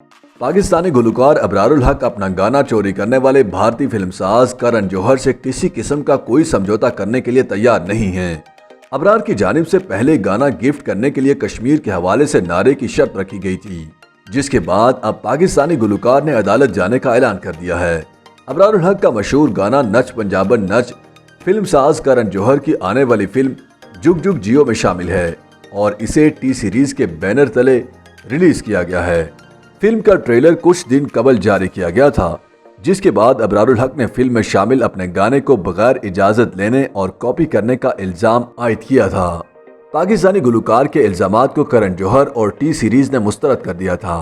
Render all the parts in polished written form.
पाकिस्तानी गुलकार अबरारुल हक अपना गाना चोरी करने वाले भारतीय फिल्मसाज करण जौहर से किसी किस्म का कोई समझौता करने के लिए तैयार नहीं हैं। अबरार की जानिब से पहले गाना गिफ्ट करने के लिए कश्मीर के हवाले से नारे की शर्त रखी गई थी, जिसके बाद अब पाकिस्तानी गुलकार ने अदालत जाने का ऐलान कर दिया है। अबरारुल हक का मशहूर गाना नच पंजाबन नच फिल्मसाज करण जौहर की आने वाली फिल्म जुग जुग जियो में शामिल है और इसे टी सीरीज के बैनर तले रिलीज किया गया है। फिल्म का ट्रेलर कुछ दिन कबल जारी किया गया था, जिसके बाद अबरारुल हक ने फिल्म में शामिल अपने गाने को बगैर इजाजत लेने और कॉपी करने का इल्जाम आयद किया था। पाकिस्तानी गुलकार के इल्जामात को करण जौहर और टी सीरीज ने मुस्तरद कर दिया था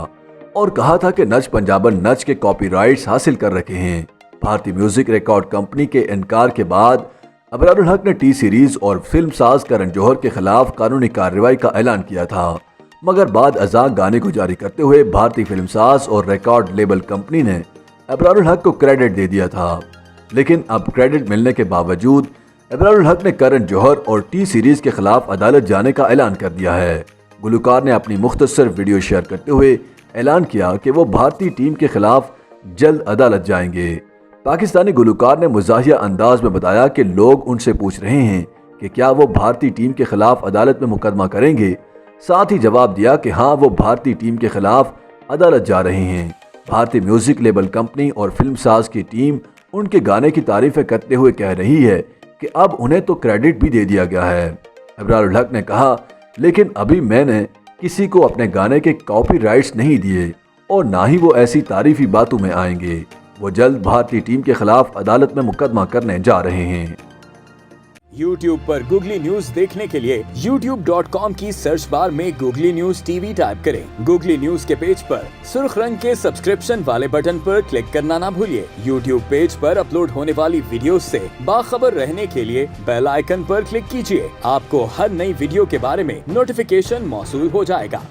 और कहा था कि नच पंजाबन नच के कॉपीराइट्स हासिल कर रखे हैं। भारतीय म्यूजिक रिकॉर्ड कंपनी के इनकार के बाद अबरारुल हक ने टी सीरीज और फिल्मसाज करण जौहर के खिलाफ कानूनी कार्रवाई का ऐलान किया था, मगर बाद अज़ां गाने को जारी करते हुए भारतीय फिल्मसाज और रिकॉर्ड लेबल कंपनी ने अबरारुल हक को क्रेडिट दे दिया था। लेकिन अब क्रेडिट मिलने के बावजूद अबरारुल हक ने करण जौहर और टी सीरीज के खिलाफ अदालत जाने का ऐलान कर दिया है। गुलकार ने अपनी मुख्तसर वीडियो शेयर करते हुए ऐलान किया कि वो भारतीय टीम के खिलाफ जल्द अदालत जाएंगे। पाकिस्तानी गुलकार ने मुज़ाहिया अंदाज में बताया कि लोग उनसे पूछ रहे हैं कि क्या वो भारतीय टीम के खिलाफ अदालत में मुकदमा करेंगे। साथ ही जवाब दिया कि हाँ, वो भारतीय टीम के खिलाफ अदालत जा रहे हैं। भारतीय म्यूजिक लेबल कंपनी और फिल्मसाज की टीम उनके गाने की तारीफें करते हुए कह रही है कि अब उन्हें तो क्रेडिट भी दे दिया गया है। अबरारुल हक ने कहा, लेकिन अभी मैंने किसी को अपने गाने के कॉपीराइट्स नहीं दिए और ना ही वो ऐसी तारीफी बातों में आएंगे। वो जल्द भारतीय टीम के खिलाफ अदालत में मुकदमा करने जा रहे हैं। YouTube पर गूगली न्यूज देखने के लिए youtube.com की सर्च बार में गूगली न्यूज टीवी टाइप करें। गूगली न्यूज के पेज पर सुर्ख रंग के सब्सक्रिप्शन वाले बटन पर क्लिक करना ना भूलिए। YouTube पेज पर अपलोड होने वाली वीडियोस से बाखबर रहने के लिए बेल आइकन पर क्लिक कीजिए। आपको हर नई वीडियो के बारे में नोटिफिकेशन मौसूल हो जाएगा।